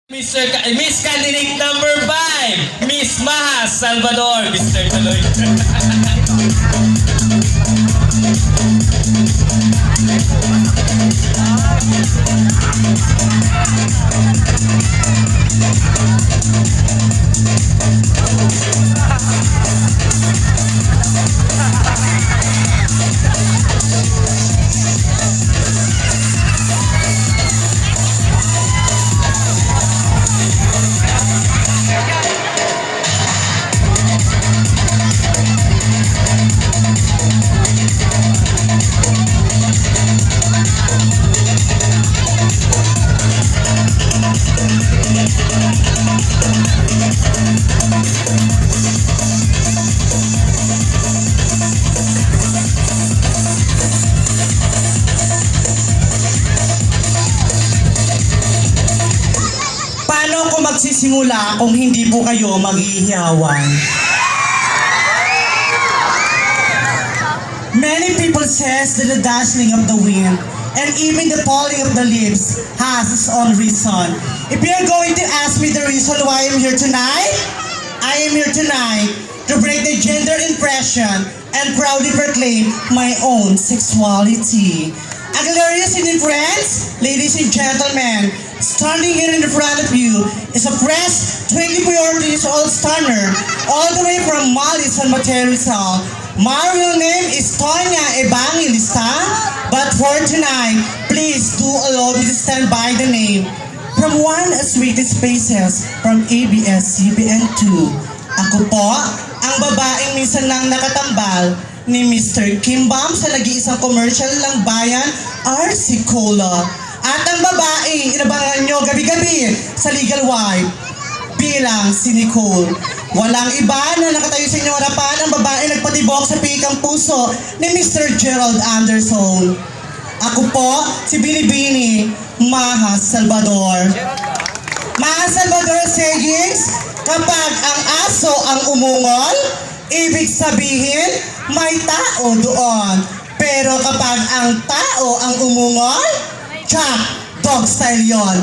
Miss Candidate number 5, Miss Maha Salvador, Mr. Tuloy. Paano ako magsisimula kung hindi po kayo maghihiyawan? Many people says that the dazzling of the wind and even the falling of the leaves has its own reason. If you're going to ask me the reason why I'm here tonight, I am here tonight to break the gender impression and proudly proclaim my own sexuality. Glorious and friends, ladies and gentlemen, standing here in front of you is a fresh 24 years old stunner all the way from Mali, San Mateo, Rizal. My real name is Tonya Evangelista, but for tonight, please do allow me to stand by the name. From one sweetest faces from ABS-CBN 2. Ako po, ang babaeng minsan lang nakatambal ni Mr. Kimbam sa nag-iisang commercial ng bayan, RC Cola. At ang babaeng inabangan nyo gabi-gabi sa Legal Wife bilang si Nicole. Walang iba na nakatayo sa inyong harapan ang babaeng nagpatibok sa pikang puso ni Mr. Gerald Anderson. Ako po, si Binibini Maha Salvador. Maha Salvador Segings, kapag ang aso ang umungol, ibig sabihin, may tao doon. Pero kapag ang tao ang umungol, tsak, dog style yon.